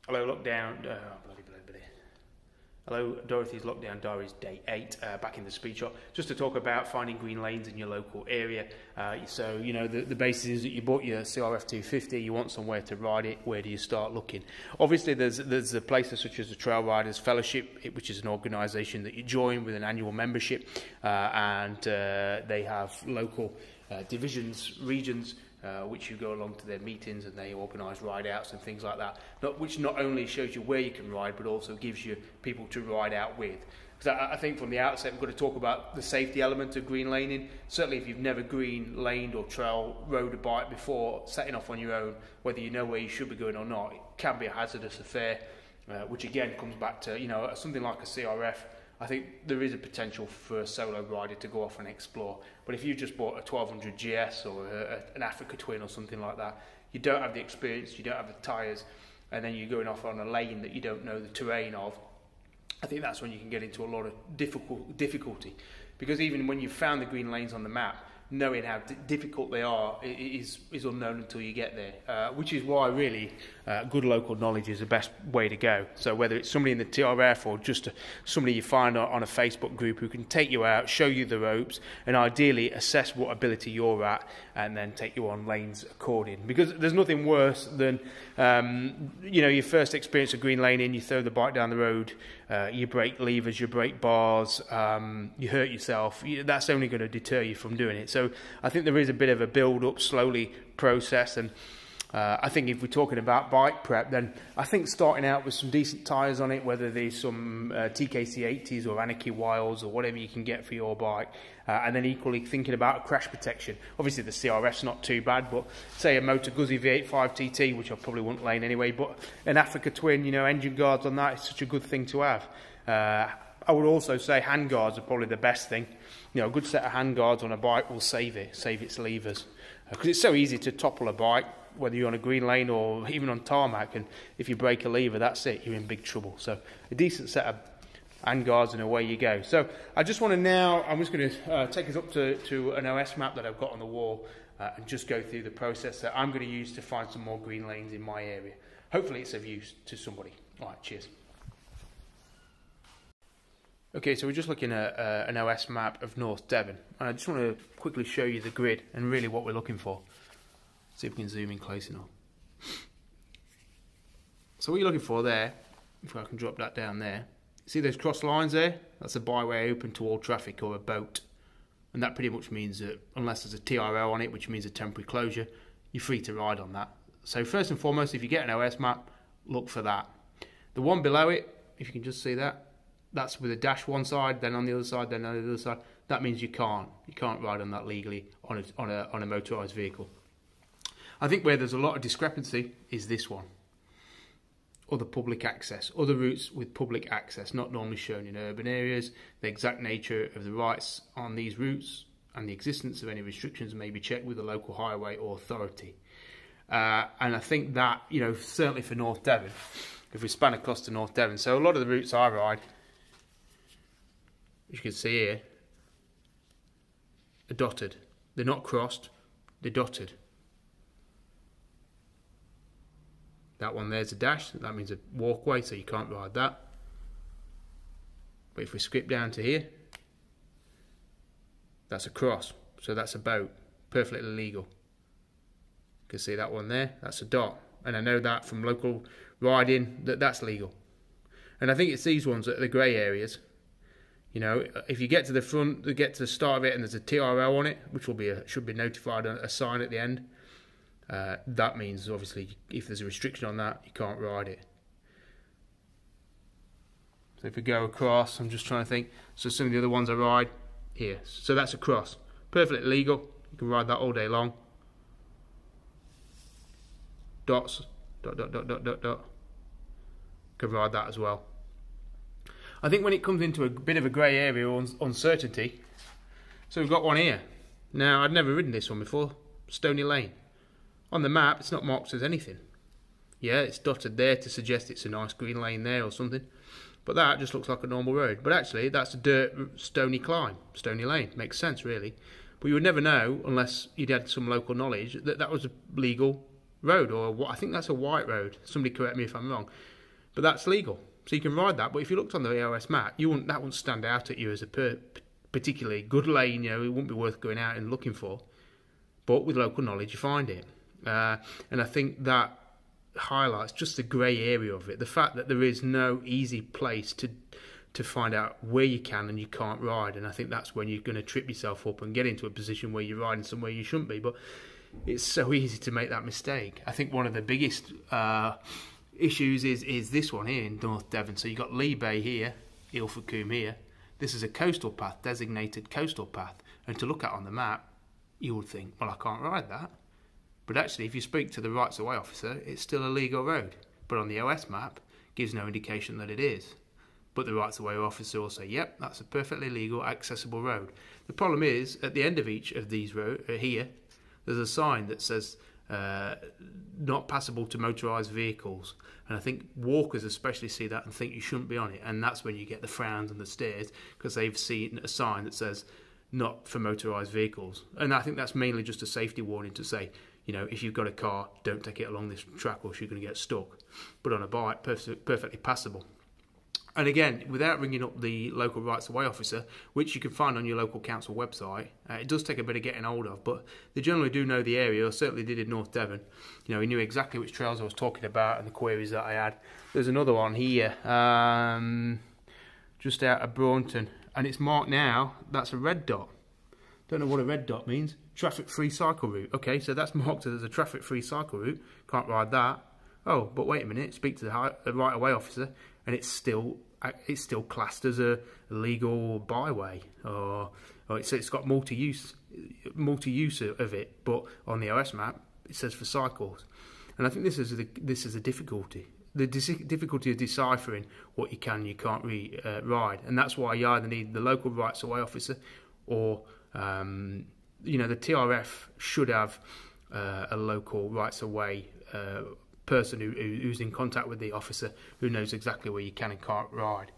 Hello, lockdown. Hello, Dorothy's Lockdown Diaries Day 8, back in the speed shop, just to talk about finding green lanes in your local area. So, you know, the basis is that you bought your CRF 250, you want somewhere to ride it. Where do you start looking? Obviously, there's places such as the Trail Riders Fellowship, which is an organisation that you join with an annual membership, and they have local divisions, regions, which you go along to their meetings and they organise ride outs and things like that, which not only shows you where you can ride but also gives you people to ride out with. Because I think from the outset we've got to talk about the safety element of green laning. Certainly if you've never green laned or trail rode a bike before, setting off on your own, whether you know where you should be going or not, it can be a hazardous affair, which again comes back to, you know, something like a CRF. I think there is a potential for a solo rider to go off and explore. But if you just bought a 1200 GS or an Africa Twin or something like that, you don't have the experience, you don't have the tyres, and then you're going off on a lane that you don't know the terrain of. I think that's when you can get into a lot of difficulty. Because even when you've found the green lanes on the map, knowing how difficult they are is unknown until you get there, which is why really good local knowledge is the best way to go. So whether it's somebody in the TRF or just somebody you find on a Facebook group who can take you out, show you the ropes, and ideally assess what ability you're at, and then take you on lanes according. Because there's nothing worse than you know, your first experience of green laning, you throw the bike down the road, you break levers, you break bars, you hurt yourself. That's only going to deter you from doing it. So I think there is a bit of a build-up, slowly process, and I think if we're talking about bike prep, then I think starting out with some decent tyres on it, whether there's some TKC 80s or Anarchy Wilds or whatever you can get for your bike, and then equally thinking about crash protection. Obviously the CRF's not too bad, but say a Motor Guzzi V85 TT, which I probably wouldn't lane anyway, but an Africa Twin, you know, engine guards on that is such a good thing to have. I would also say hand guards are probably the best thing. You know, a good set of hand guards on a bike will save its levers. Because it's so easy to topple a bike, whether you're on a green lane or even on tarmac, and if you break a lever, that's it, you're in big trouble. So a decent set of hand guards and away you go. So I just want to now, I'm just going to take us up to an OS map that I've got on the wall, and just go through the process that I'm going to use to find some more green lanes in my area. Hopefully it's of use to somebody. Alright, cheers. Okay, so we're just looking at an OS map of North Devon, and I just want to quickly show you the grid and really what we're looking for. See if we can zoom in close enough. So what you're looking for there, if I can drop that down there, see those cross lines there? That's a byway open to all traffic or a boat. And that pretty much means that unless there's a TRL on it, which means a temporary closure, you're free to ride on that. So first and foremost, if you get an OS map, look for that. The one below it, if you can just see that, that's with a dash one side, then on the other side, then on the other side. That means you can't ride on that legally on a motorised vehicle. I think where there's a lot of discrepancy is this one. Other public access, other routes with public access, not normally shown in urban areas. The exact nature of the rights on these routes and the existence of any restrictions may be checked with the local highway authority. And I think that, you know, certainly for North Devon, if we span across to North Devon, so a lot of the routes I ride, as you can see here, are dotted. They're not crossed, they're dotted. That one there's a dash, that means a walkway, so you can't ride that. But if we skip down to here, that's a cross, so that's a boat, perfectly legal. You can see that one there, that's a dot. And I know that from local riding that's legal. And I think it's these ones that are the grey areas. You know, if you get to the front, you get to the start of it and there's a TRL on it, which will be should be notified on a sign at the end. That means obviously if there's a restriction on that, you can't ride it. So if we go across, I'm just trying to think. So some of the other ones I ride here. So that's a cross, perfectly legal. You can ride that all day long. Dots, dot, dot, dot, dot, dot, dot. You can ride that as well. I think when it comes into a bit of a grey area or uncertainty, so we've got one here. Now, I'd never ridden this one before, Stony Lane. On the map, it's not marked as anything. Yeah, it's dotted there to suggest it's a nice green lane there or something. But that just looks like a normal road. But actually, that's a dirt, stony climb, Stony Lane. Makes sense, really. But you would never know, unless you'd had some local knowledge, that that was a legal road, or what I think that's a white road. Somebody correct me if I'm wrong. but that's legal. So you can ride that. But if you looked on the EOS map, that wouldn't stand out at you as a particularly good lane. You know, it wouldn't be worth going out and looking for. But with local knowledge, you find it. And I think that highlights just the grey area of it. The fact that there is no easy place to find out where you can and you can't ride. And I think that's when you're going to trip yourself up and get into a position where you're riding somewhere you shouldn't be. But it's so easy to make that mistake. I think one of the biggest issues is this one here in North Devon. So you've got Lee Bay here, Ilford Combe here. This is a coastal path, designated coastal path. And to look at on the map, you would think, well, I can't ride that. But actually, if you speak to the rights of way officer, it's still a legal road. But on the OS map, it gives no indication that it is. But the rights of way officer will say, yep, that's a perfectly legal, accessible road. The problem is, at the end of each of these roads, here, there's a sign that says, not passable to motorised vehicles. And I think walkers especially see that and think you shouldn't be on it. And that's when you get the frowns and the stares, because they've seen a sign that says, not for motorised vehicles. And I think that's mainly just a safety warning to say, you know, if you've got a car, don't take it along this track or you're going to get stuck. But on a bike, perfectly passable. And again, without ringing up the local rights of way officer, which you can find on your local council website, it does take a bit of getting hold of, but they generally do know the area, or certainly did in North Devon. You know, he knew exactly which trails I was talking about and the queries that I had. There's another one here, just out of Braunton, and it's marked now, that's a red dot. Don't know what a red dot means. Traffic-free cycle route. Okay, so that's marked as a traffic-free cycle route. Can't ride that. Oh, but wait a minute. Speak to the right-of-way officer, and it's still classed as a legal byway, or it's got multi-use of it. But on the OS map, it says for cycles, and I think this is a difficulty. The difficulty of deciphering what you can and you can't ride, and that's why you either need the local rights of way officer or you know, the TRF should have a local rights of way person who's in contact with the officer, who knows exactly where you can and can't ride.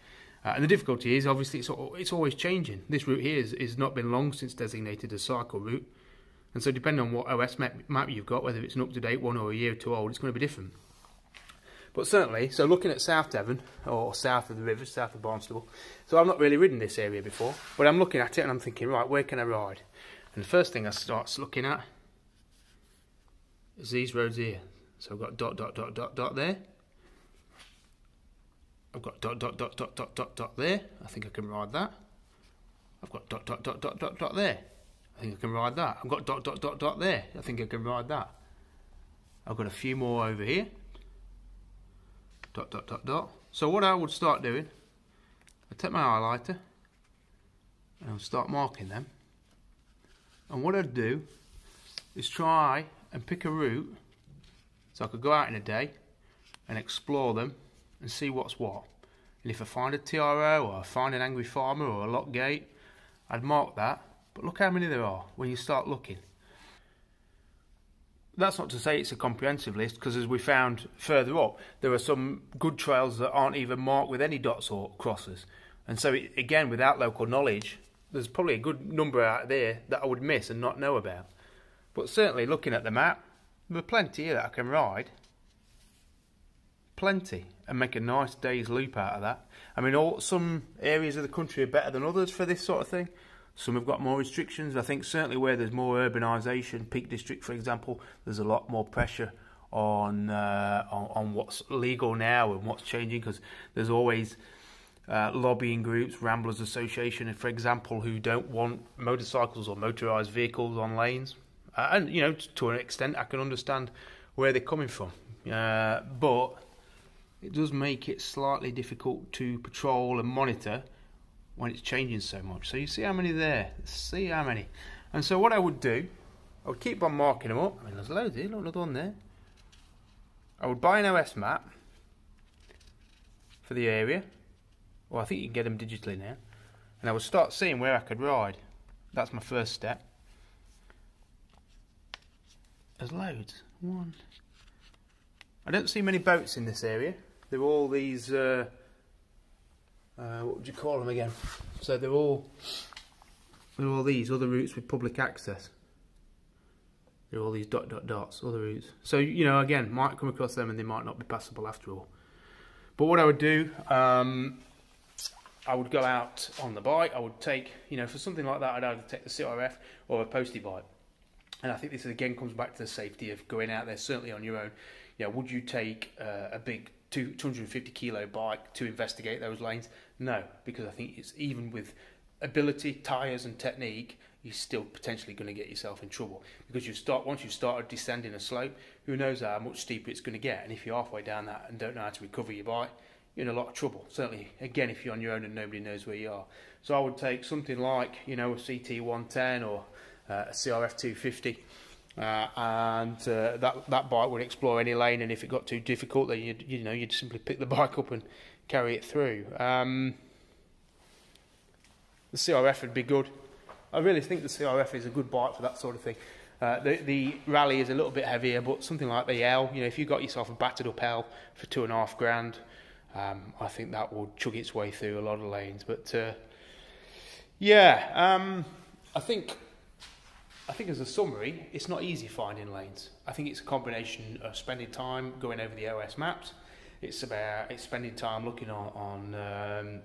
And the difficulty is, obviously, it's always changing. This route here is not been long since designated a cycle route, and so depending on what OS map you've got, whether it's an up-to-date one or a year or two old, it's going to be different. But certainly, so looking at South Devon, or south of the river, south of Barnstable, so I've not really ridden this area before, but I'm looking at it and I'm thinking, right, where can I ride? And the first thing I start looking at is these roads here. So I've got dot, dot, dot, dot, dot there. I've got dot, dot, dot, dot, dot, dot, dot there. I think I can ride that. I've got dot, dot, dot, dot, dot, dot there. I think I can ride that. I've got dot, dot, dot, dot there. I think I can ride that. I've got a few more over here. Dot, dot, dot, dot. So what I would start doing, I take my highlighter and I'll start marking them. And what I'd do is try and pick a route so I could go out in a day and explore them and see what's what. And if I find a TRO or I find an angry farmer or a lock gate, I'd mark that. But look how many there are when you start looking. That's not to say it's a comprehensive list, because as we found further up, there are some good trails that aren't even marked with any dots or crosses. And so, again, without local knowledge, there's probably a good number out there that I would miss and not know about. But certainly, looking at the map, there are plenty here that I can ride. Plenty. And make a nice day's loop out of that. I mean, some areas of the country are better than others for this sort of thing. Some have got more restrictions. I think certainly where there's more urbanisation, Peak District, for example, there's a lot more pressure on what's legal now and what's changing, because there's always lobbying groups, Ramblers Association, for example, who don't want motorcycles or motorised vehicles on lanes. And, you know, to an extent, I can understand where they're coming from. But it does make it slightly difficult to patrol and monitor when it's changing so much. So you see how many there, see how many. And so what I would do, I would keep on marking them up. I mean, there's loads here, look, another one there. I would buy an OS map for the area, or I think you can get them digitally now, and I would start seeing where I could ride. That's my first step. There's loads. One. I don't see many boats in this area. They're all these what would you call them again? So they're all these other routes with public access. They're all these dot dot dots, other routes. So, you know, again, might come across them and they might not be passable after all. But what I would do, I would go out on the bike. I would take, you know, for something like that, I'd either take the CRF or a postie bike. And I think this again comes back to the safety of going out there, certainly on your own. You know, would you take a big 250 kilo bike to investigate those lanes? No, because I think it's, even with ability, tyres and technique, you're still potentially going to get yourself in trouble, because once you started descending a slope, who knows how much steeper it's going to get, and if you're halfway down that and don't know how to recover your bike, you're in a lot of trouble. Certainly, again, if you're on your own and nobody knows where you are. So I would take something like, you know, a CT 110 or a CRF 250, and that bike would explore any lane, and if it got too difficult, then you'd simply pick the bike up and carry it through. The CRF would be good. I really think the CRF is a good bike for that sort of thing. The rally is a little bit heavier, but something like the L, you know, if you got yourself a battered up L for £2,500, I think that will chug its way through a lot of lanes. But I think as a summary, it's not easy finding lanes. I think it's a combination of spending time going over the OS maps. It's spending time looking on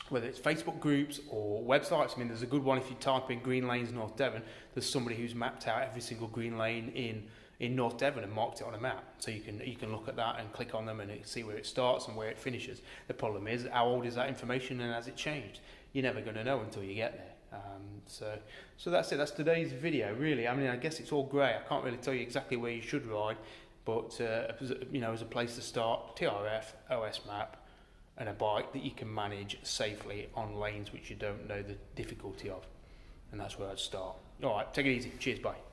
whether it's Facebook groups or websites. I mean, there's a good one if you type in Green Lanes North Devon. There's somebody who's mapped out every single green lane in North Devon and marked it on a map. So you can look at that and click on them and see where it starts and where it finishes. The problem is, how old is that information and has it changed? You're never going to know until you get there. So that's it. That's today's video, really. I mean, I guess it's all grey. I can't really tell you exactly where you should ride, but you know, as a place to start, TRF, OS map, and a bike that you can manage safely on lanes which you don't know the difficulty of. And that's where I'd start. All right, take it easy. Cheers, bye.